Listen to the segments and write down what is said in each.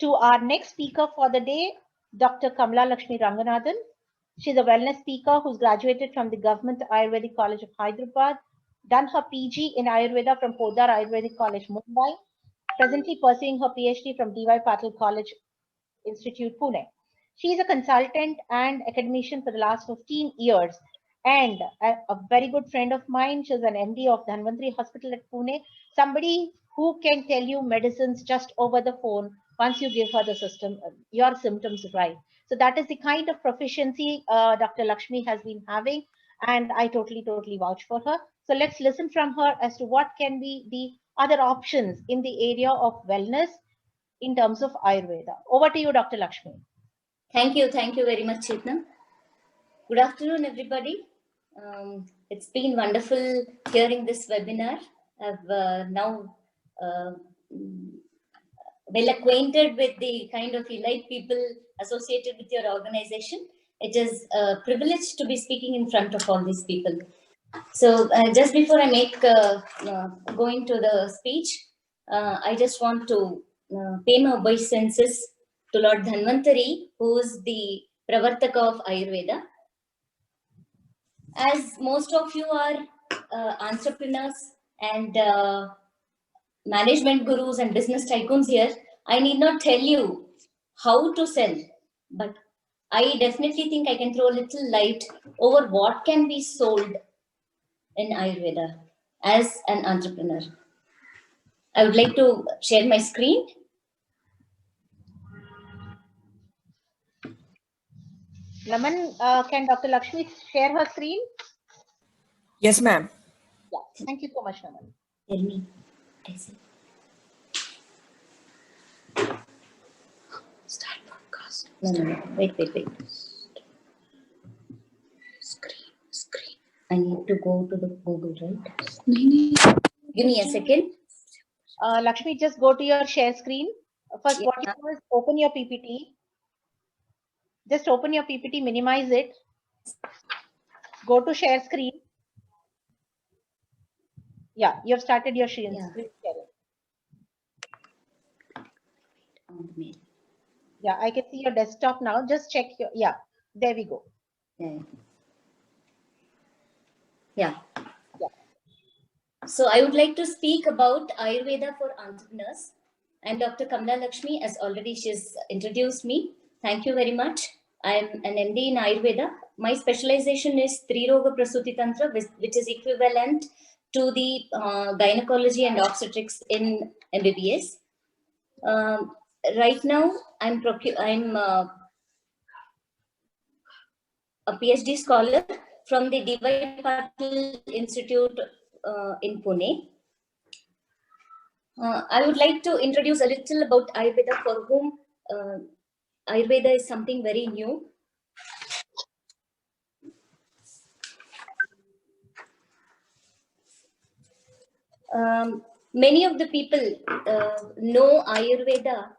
to our next speaker for the day, Dr. Kamalalakshmi Ranganathan. She's a wellness speaker who's graduated from the Government Ayurvedic College of Hyderabad, done her PG in Ayurveda from Podar Ayurvedic College, Mumbai, presently pursuing her PhD from D.Y. Patil College Institute, Pune. She is a consultant and academician for the last 15 years and a very good friend of mine. She's an MD of Dhanvantari Hospital at Pune, somebody who can tell you medicines just over the phone once you give her the your symptoms right. So that is the kind of proficiency Dr. Lakshmi has been having, and I totally vouch for her. So let's listen from her as to what can be the other options in the area of wellness in terms of Ayurveda. Over to you, Dr. Lakshmi. Thank you very much, Chetna. Good afternoon, everybody. It's been wonderful hearing this webinar. I've now well acquainted with the kind of elite people associated with your organization. It is a privilege to be speaking in front of all these people. So just before I go into the speech, I just want to pay my obeisances to Lord Dhanvantari, who is the Pravartaka of Ayurveda. As most of you are entrepreneurs and management gurus and business tycoons here, I need not tell you how to sell, but I definitely think I can throw a little light over what can be sold in Ayurveda as an entrepreneur. I would like to share my screen. Laman, can Dr. Lakshmi share her screen? Yes, ma'am. Yeah, thank you so much, Laman. Tell me. I see. Start podcast. No. Wait. Screen. I need to go to the Google, right? Give me a second. Lakshmi, just go to your share screen. First, what you do is open your PPT. Just open your PPT, minimize it. Go to share screen. Yeah, you have started your screen. Yeah, I can see your desktop now. Just check your, yeah, there we go. Yeah. So I would like to speak about Ayurveda for entrepreneurs. And Dr. Kamalalakshmi, as already she's introduced me. Thank you very much. I'm an MD in Ayurveda. My specialization is Triroga Prasuti Tantra, which is equivalent to the gynecology and obstetrics in MBBS. Right now, I'm a PhD scholar from the D.Y. Patil Institute in Pune. I would like to introduce a little about Ayurveda, for whom Ayurveda is something very new. Many of the people know Ayurveda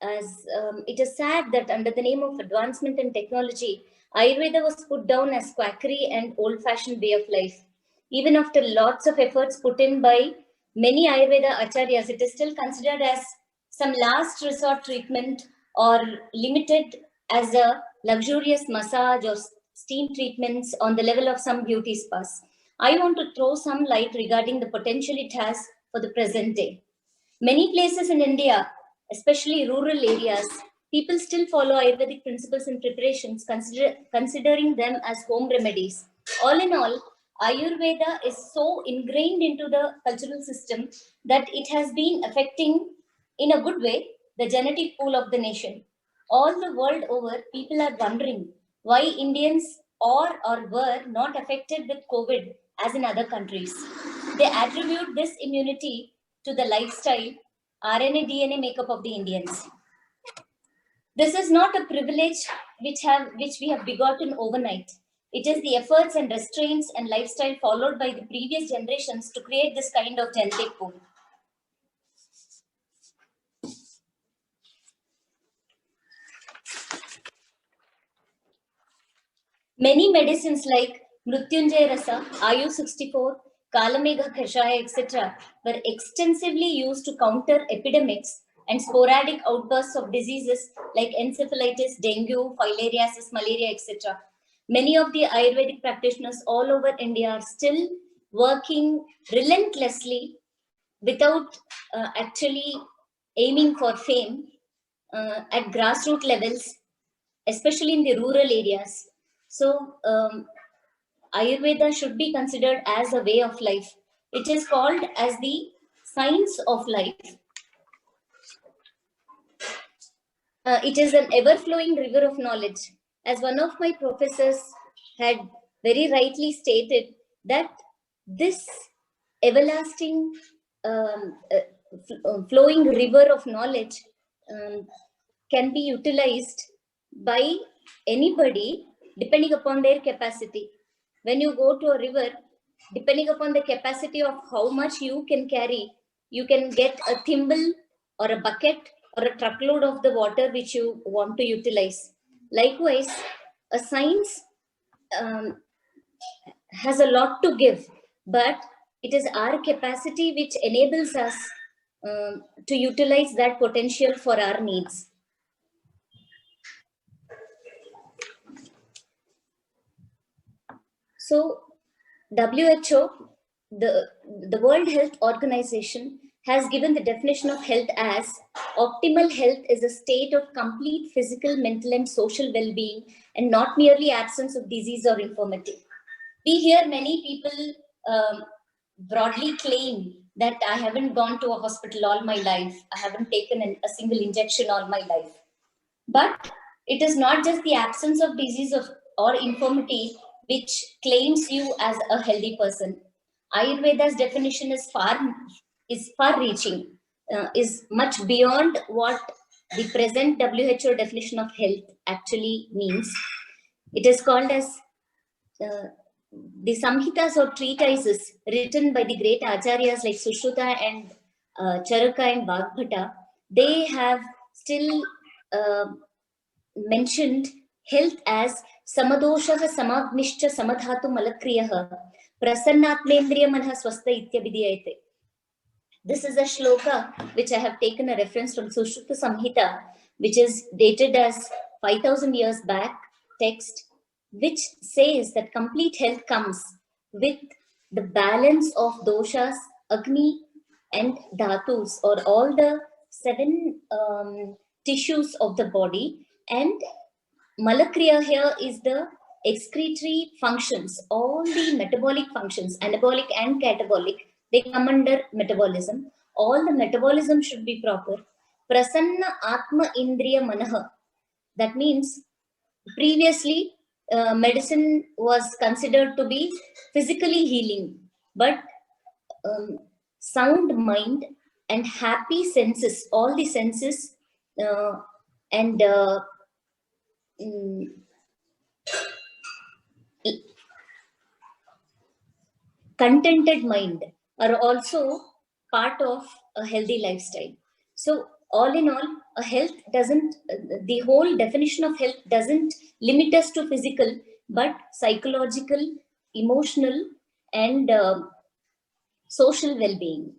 as, it is sad that under the name of advancement and technology, Ayurveda was put down as quackery and old-fashioned way of life. Even after lots of efforts put in by many Ayurveda acharyas, it is still considered as some last resort treatment or limited as a luxurious massage or steam treatments on the level of some beauty spas. I want to throw some light regarding the potential it has for the present day. Many places in India, especially rural areas, people still follow Ayurvedic principles and preparations, considering them as home remedies. All in all, Ayurveda is so ingrained into the cultural system that it has been affecting, in a good way, the genetic pool of the nation. All the world over, people are wondering why Indians are or were not affected with COVID as in other countries. They attribute this immunity to the lifestyle, RNA DNA makeup of the Indians. This is not a privilege which we have begotten overnight. It is the efforts and restraints and lifestyle followed by the previous generations to create this kind of genetic pool. Many medicines like Mrutyunjay Rasa, Ayu 64, Kalamegha Kashaya, etc. were extensively used to counter epidemics and sporadic outbursts of diseases like encephalitis, dengue, filariasis, malaria, etc. Many of the Ayurvedic practitioners all over India are still working relentlessly without actually aiming for fame at grassroots levels, especially in the rural areas. So Ayurveda should be considered as a way of life. It is called as the science of life. It is an ever-flowing river of knowledge. As one of my professors had very rightly stated, that this everlasting flowing river of knowledge can be utilized by anybody depending upon their capacity. When you go to a river, depending upon the capacity of how much you can carry, you can get a thimble or a bucket or a truckload of the water which you want to utilize. Likewise, a science has a lot to give, but it is our capacity which enables us to utilize that potential for our needs. So WHO, the World Health Organization, has given the definition of health as optimal health is a state of complete physical, mental, and social well-being, and not merely absence of disease or infirmity. We hear many people broadly claim that I haven't gone to a hospital all my life, I haven't taken a single injection all my life. But it is not just the absence of disease or infirmity which claims you as a healthy person. Ayurveda's definition is far-reaching, is much beyond what the present WHO definition of health actually means. It is called as the Samhitas or treatises written by the great acharyas like Sushruta and Charaka and Vagbhata. They have still mentioned health as samadoshaha samagnischa samadhatu malakriyaha prasannatmendriya manha swastha ityabhidhyayate. This is a shloka which I have taken a reference from Sushruta Samhita, which is dated as 5,000 years back text, which says that complete health comes with the balance of doshas, agni, and dhatus, or all the 7 tissues of the body. And malakriya here is the excretory functions, all the metabolic functions, anabolic and catabolic, they come under metabolism. All the metabolism should be proper. Prasanna atma indriya manaha. That means previously medicine was considered to be physically healing, but sound mind and happy senses, all the senses and contented mind are also part of a healthy lifestyle. So all in all, a health doesn't, the whole definition of health doesn't limit us to physical, but psychological, emotional, and social well-being.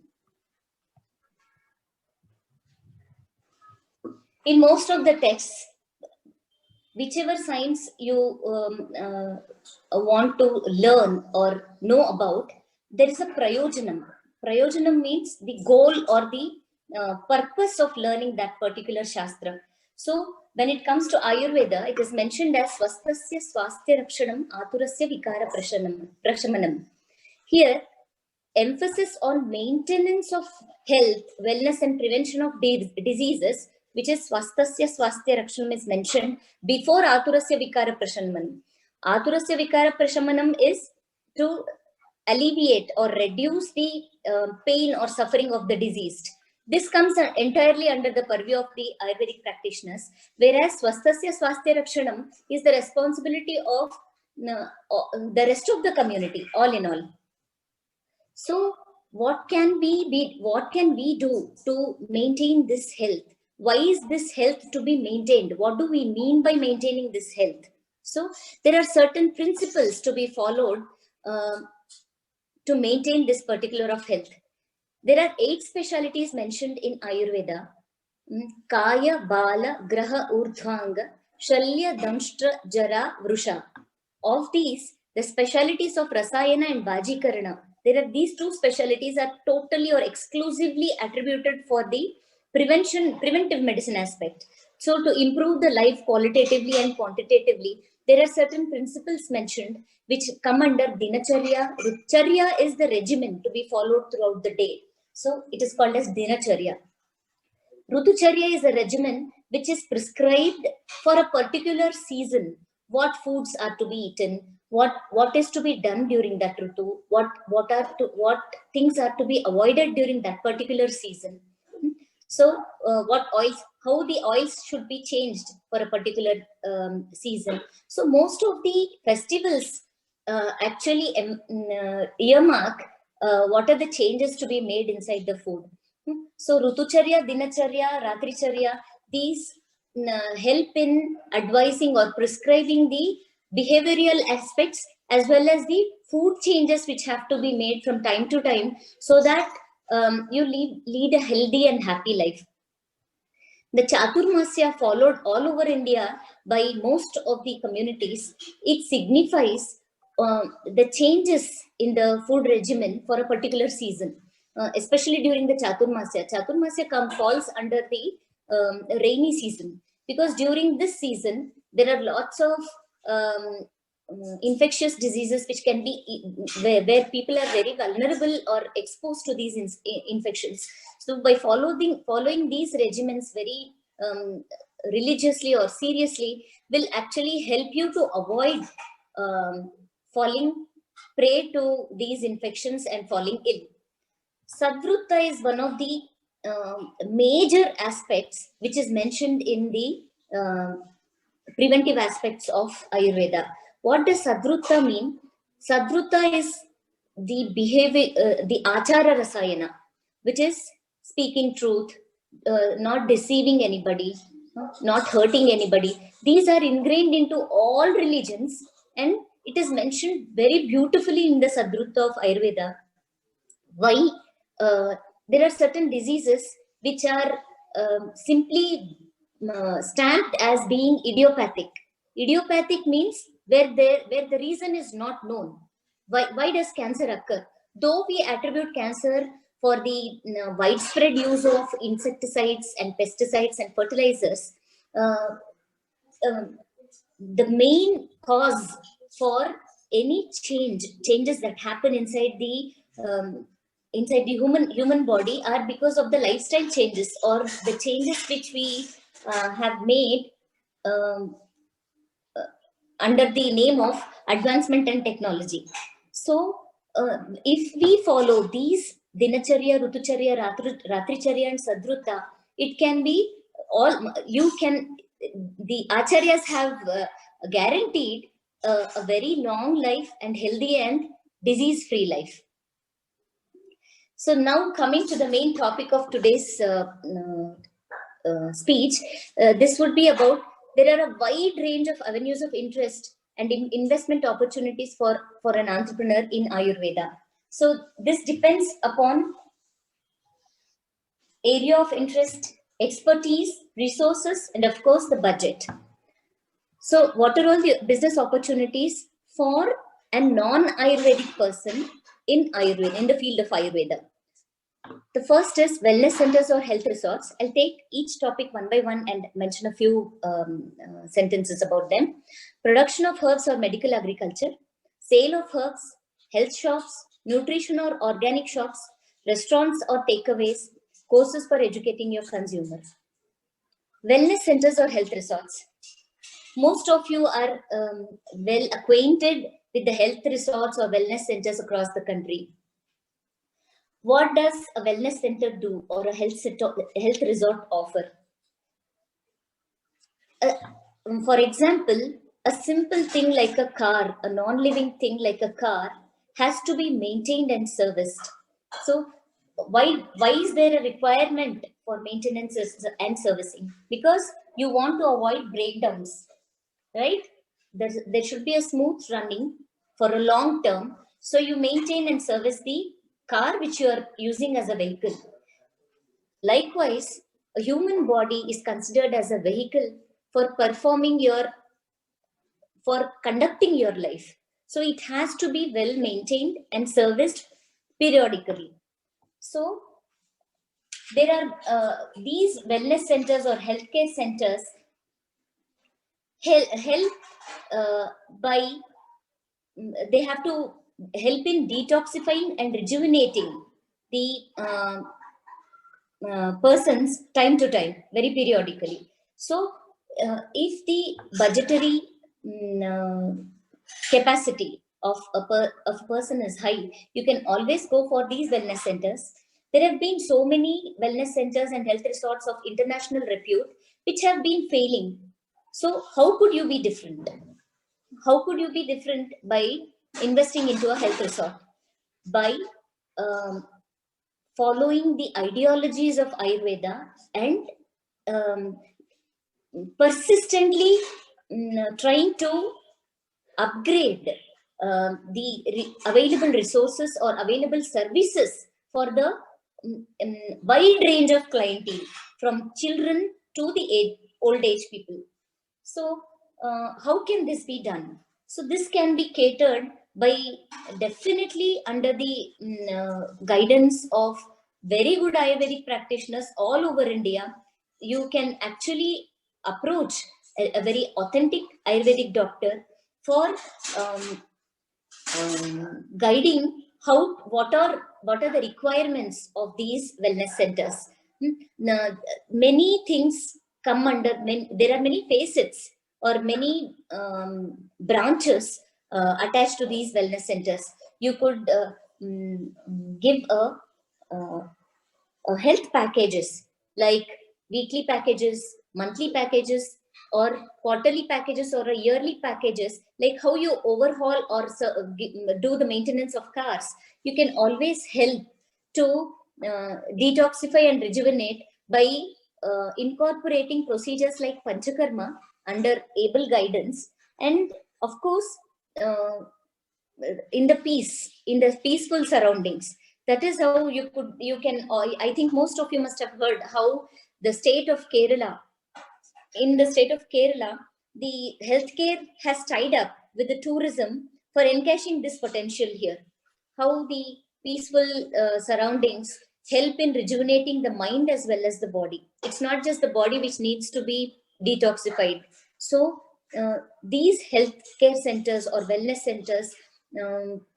In most of the texts, whichever science you want to learn or know about, there is a prayojanam. Prayojanam means the goal or the purpose of learning that particular shastra. So when it comes to Ayurveda, it is mentioned as swastasya swasthya rakshanam aturasya vikara prashamanam. Here, emphasis on maintenance of health, wellness, and prevention of diseases, which is swastasya swasthya rakshanam, is mentioned before aturasya vikara prashamanam. Aturasya vikara prashamanam is to alleviate or reduce the pain or suffering of the diseased. This comes entirely under the purview of the Ayurvedic practitioners, whereas swastasya swasthya rakshanam is the responsibility of the rest of the community, all in all. So what can we do to maintain this health? Why is this health to be maintained? What do we mean by maintaining this health? So there are certain principles to be followed to maintain this particular of health. There are 8 specialties mentioned in Ayurveda. Kaya, Bala, Graha, Urdhvanga, Shalya, Damshtra, Jara, Vrusha. Of these, the specialities of Rasayana and Vajikarana, these two specialities are totally or exclusively attributed for the preventive medicine aspect. So to improve the life qualitatively and quantitatively, there are certain principles mentioned which come under Dinacharya. Charya is the regimen to be followed throughout the day. So it is called as Dinacharya. Rutucharya is a regimen which is prescribed for a particular season. What foods are to be eaten, what is to be done during that Rutu, what things are to be avoided during that particular season. So what oils, how the oils should be changed for a particular season. So most of the festivals actually earmark what are the changes to be made inside the food. So Rutucharya, Dinacharya, Ratricharya, these help in advising or prescribing the behavioral aspects as well as the food changes which have to be made from time to time so that you lead a healthy and happy life. The Chaturmasya followed all over India by most of the communities. It signifies the changes in the food regimen for a particular season, especially during the Chaturmasya. Chaturmasya falls under the rainy season because during this season there are lots of infectious diseases which can be where people are very vulnerable or exposed to these infections. So by following these regimens very religiously or seriously will actually help you to avoid falling prey to these infections and falling ill. Sadvrutta is one of the major aspects which is mentioned in the preventive aspects of Ayurveda. What does Sadvrutta mean? Sadvrutta is the behavior, the Achara Rasayana, which is speaking truth, not deceiving anybody, not hurting anybody. These are ingrained into all religions and it is mentioned very beautifully in the Sadvrutta of Ayurveda. Why? There are certain diseases which are simply stamped as being idiopathic. Idiopathic means where the reason is not known. Why does cancer occur? Though we attribute cancer for the widespread use of insecticides and pesticides and fertilizers, the main cause for any changes that happen inside the human body are because of the lifestyle changes or the changes which we have made under the name of advancement and technology. So if we follow these Dinacharya, Rutucharya, Ratricharya and Sadvrutta, it can be the Acharyas have guaranteed a very long life and healthy and disease-free life. So now coming to the main topic of today's speech, this would be about there are a wide range of avenues of interest and investment opportunities for an entrepreneur in Ayurveda. So this depends upon area of interest, expertise, resources, and of course the budget. So what are all the business opportunities for a non-Ayurvedic person in Ayurveda, in the field of Ayurveda? The first is wellness centers or health resorts. I'll take each topic one by one and mention a few sentences about them. Production of herbs or medical agriculture, sale of herbs, health shops, nutrition or organic shops, restaurants or takeaways, courses for educating your consumers. Wellness centers or health resorts. Most of you are well acquainted with the health resorts or wellness centers across the country. What does a wellness center do or a health resort offer? For example, a simple thing like a car, a non-living thing like a car, has to be maintained and serviced. So why is there a requirement for maintenance and servicing? Because you want to avoid breakdowns, right? There should be a smooth running for a long term. So you maintain and service the car which you are using as a vehicle. Likewise, a human body is considered as a vehicle for conducting your life. So it has to be well maintained and serviced periodically. So there are these wellness centers or healthcare centers help by they have to help in detoxifying and rejuvenating the persons time to time, very periodically. So if the budgetary capacity of a person is high, you can always go for these wellness centers. There have been so many wellness centers and health resorts of international repute which have been failing. So how could you be different? How could you be different by investing into a health resort? By following the ideologies of Ayurveda and persistently trying to upgrade the available resources or available services for the wide range of clientele, from children to the old age people. So how can this be done? So this can be catered by definitely under the guidance of very good Ayurvedic practitioners all over India. You can actually approach a very authentic Ayurvedic doctor for guiding what are the requirements of these wellness centers. Now, many things come under, there are many facets or many branches attached to these wellness centers. You could give health packages like weekly packages, monthly packages, or quarterly packages, or a yearly packages, like how you overhaul or do the maintenance of cars. You can always help to detoxify and rejuvenate by incorporating procedures like Panchakarma under able guidance, and of course in the peaceful surroundings. That is how you can, I think most of you must have heard how the state of Kerala, the healthcare has tied up with the tourism for encashing this potential here. How the peaceful surroundings help in rejuvenating the mind as well as the body. It's not just the body which needs to be detoxified. So these healthcare centers or wellness centers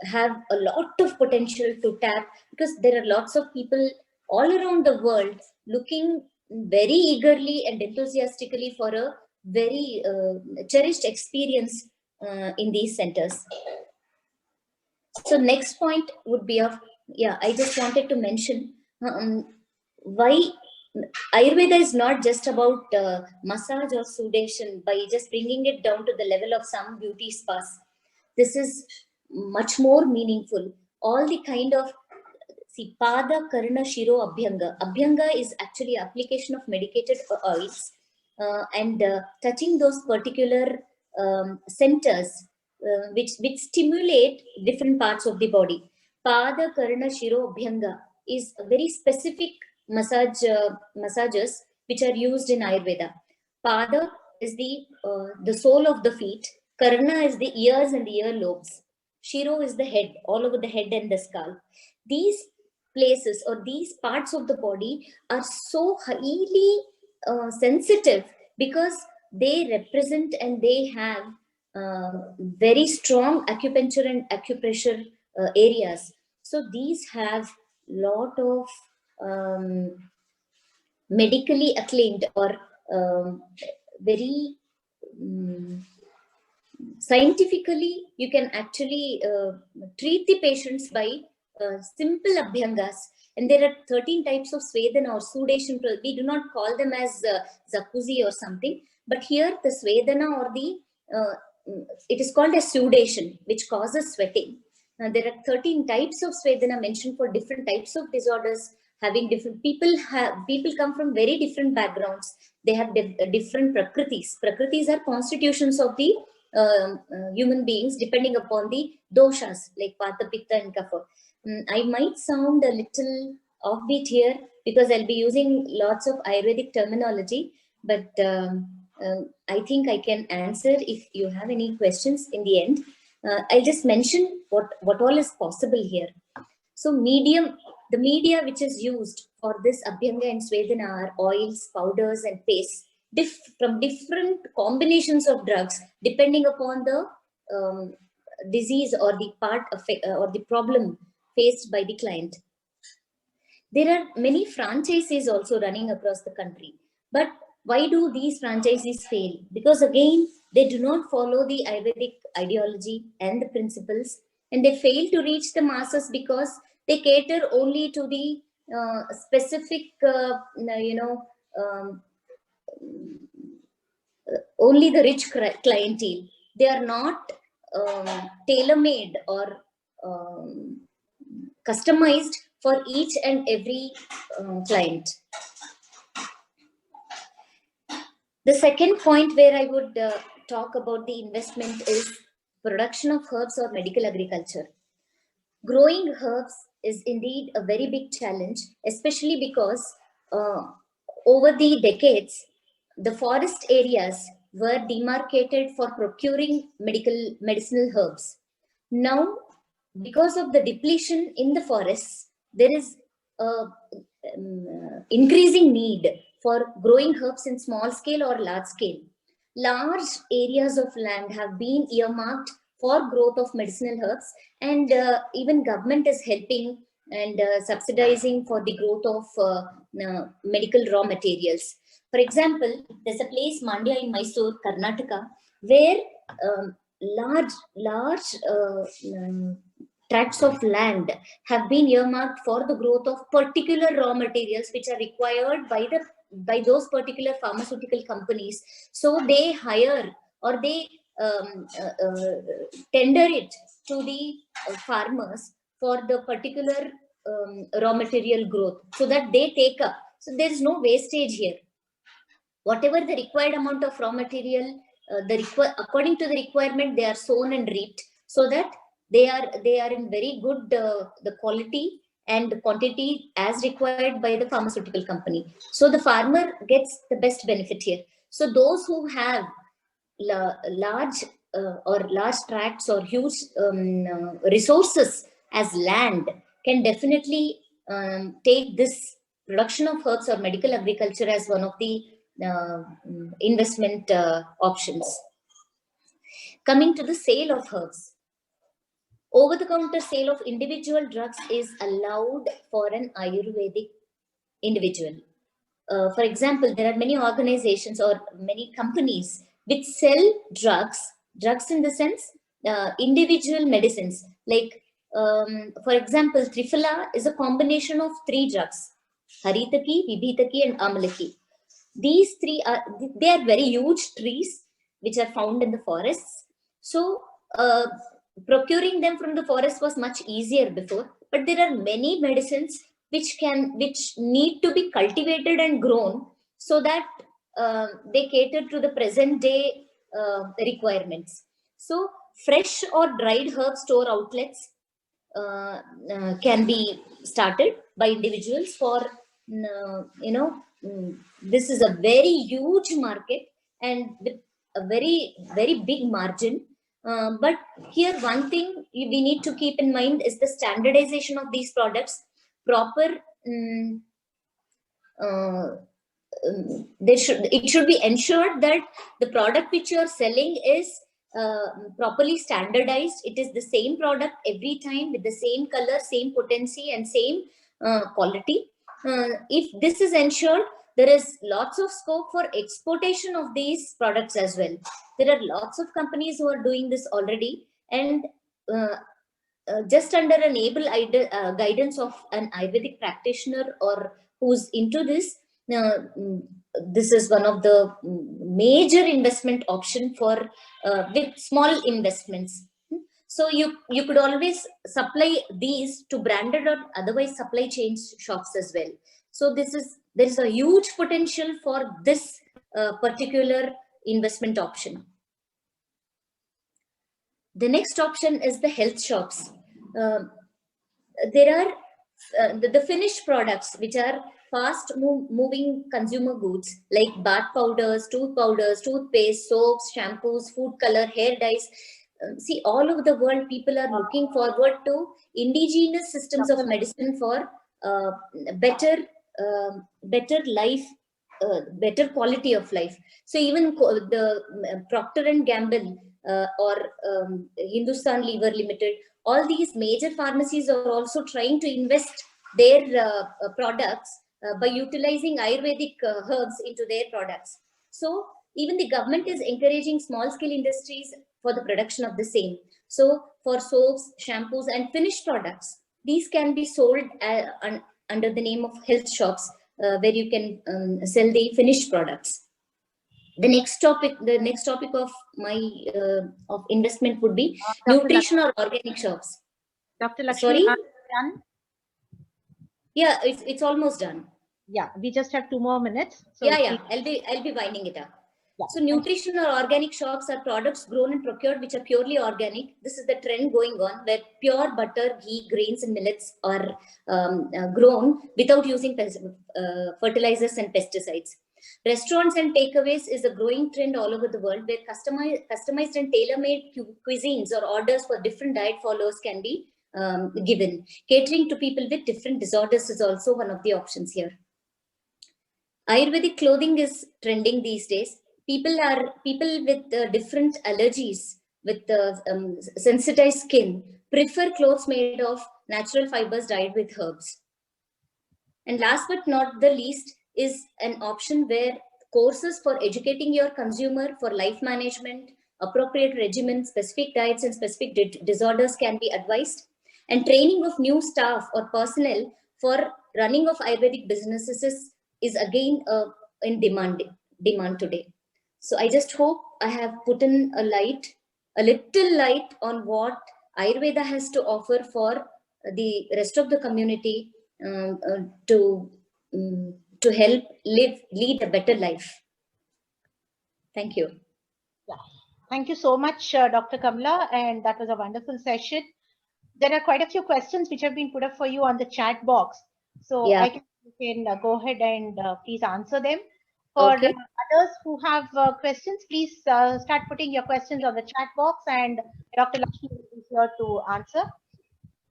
have a lot of potential to tap, because there are lots of people all around the world looking very eagerly and enthusiastically for a very cherished experience in these centers. So next point would be I just wanted to mention why Ayurveda is not just about massage or sedation by just bringing it down to the level of some beauty spas. This is much more meaningful. All the kind of, Pada, Karna, Shiro, Abhyanga. Abhyanga is actually application of medicated oils and touching those particular centers which stimulate different parts of the body. Pada, Karna, Shiro, Abhyanga is a very specific massages which are used in Ayurveda. Pada is the sole of the feet. Karna is the ears and the ear lobes. Shiro is the head, all over the head and the scalp. These places or these parts of the body are so highly sensitive because they represent and they have very strong acupuncture and acupressure areas. So these have lot of medically acclaimed or very scientifically, you can actually treat the patients by simple abhyangas. And there are 13 types of Svedana or sedation. We do not call them as jacuzzi or something, but here the Svedana or it is called as sedation, which causes sweating. There are 13 types of Svedana mentioned for different types of disorders. Having different people come from very different backgrounds. They have different prakritis. Prakritis are constitutions of the human beings depending upon the doshas like Vata, Pitta and Kapha. I might sound a little offbeat here because I'll be using lots of Ayurvedic terminology, but I think I can answer if you have any questions in the end. I'll just mention what all is possible here. So the media which is used for this Abhyanga and Svedana are oils, powders, and pastes from different combinations of drugs depending upon the disease or the part of, or the problem faced by the client. There are many franchises also running across the country. But why do these franchises fail? Because again, they do not follow the Ayurvedic ideology and the principles, and they fail to reach the masses because they cater only to the specific, only the rich clientele. They are not tailor-made or customized for each and every client. The second point where I would talk about the investment is production of herbs or medical agriculture. Growing herbs is indeed a very big challenge, especially because over the decades, the forest areas were demarcated for procuring medicinal herbs. Now, because of the depletion in the forests, there is increasing need for growing herbs in small scale or large scale. Large areas of land have been earmarked for growth of medicinal herbs, and even government is helping and subsidizing for the growth of medical raw materials. For example, there's a place, Mandya in Mysore, Karnataka, where large tracts of land have been earmarked for the growth of particular raw materials which are required by those particular pharmaceutical companies. So they hire or they tender it to the farmers for the particular raw material growth so that they take up. So there is no wastage here. Whatever the required amount of raw material, according to the requirement, they are sown and reaped, so that they are in very good the quality and quantity as required by the pharmaceutical company. So the farmer gets the best benefit here. So those who have large tracts or huge resources as land can definitely take this production of herbs or medical agriculture as one of the investment options. Coming to the sale of herbs. Over-the-counter sale of individual drugs is allowed for an Ayurvedic individual. For example, there are many organizations or many companies which sell drugs in the sense individual medicines. Like, for example, Triphala is a combination of 3 drugs, Haritaki, Vibhitaki and Amalaki. These 3 are very huge trees which are found in the forests. So procuring them from the forest was much easier before, but there are many medicines which need to be cultivated and grown so that they cater to the present day requirements. So fresh or dried herb store outlets can be started by individuals for this is a very huge market and with a very big margin. But here one thing we need to keep in mind is the standardization of these products. Proper it should be ensured that the product which you are selling is properly standardized. It is the same product every time with the same color, same potency and same quality. If this is ensured, there is lots of scope for exportation of these products as well. There are lots of companies who are doing this already, and just under an able guidance of an Ayurvedic practitioner or who's into this, this is one of the major investment option for with small investments. So you could always supply these to branded or otherwise supply chain shops as well. So there is a huge potential for this particular investment option. The next option is the health shops. There are the finished products, which are fast moving consumer goods like bath powders, toothpaste, soaps, shampoos, food color, hair dyes. See, all over the world, people are looking forward to indigenous systems of medicine for better life, better quality of life. So even the Procter and Gamble or Hindustan Lever Limited, all these major pharmacies are also trying to invest their products by utilizing Ayurvedic herbs into their products. So even the government is encouraging small scale industries for the production of the same. So for soaps, shampoos and finished products, these can be sold under the name of health shops where you can sell the finished products. The next topic of my of investment would be nutrition or organic shops. Dr. Lakshmi, Sorry? done? Yeah, it's almost done. Yeah, we just have 2 more minutes. So Yeah, I'll be winding it up. Yeah. So nutrition or organic shops are products grown and procured which are purely organic. This is the trend going on, where pure butter, ghee, grains and millets are grown without using fertilizers and pesticides. Restaurants and takeaways is a growing trend all over the world, where customized and tailor-made cuisines or orders for different diet followers can be given. Catering to people with different disorders is also one of the options here. Ayurvedic clothing is trending these days. People with different allergies, with sensitized skin, prefer clothes made of natural fibers dyed with herbs. And last but not the least is an option where courses for educating your consumer for life management, appropriate regimen, specific diets and specific disorders can be advised. And training of new staff or personnel for running of Ayurvedic businesses is again in demand today. So I just hope I have put in a little light on what Ayurveda has to offer for the rest of the community to help lead a better life. Thank you. Yeah. Thank you so much, Dr. Kamla, and that was a wonderful session. There are quite a few questions which have been put up for you on the chat box. So Yeah. you can go ahead and please answer them. For Okay. others who have questions, please start putting your questions on the chat box and Dr. Lakshmi will be here to answer.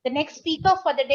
The next speaker for the day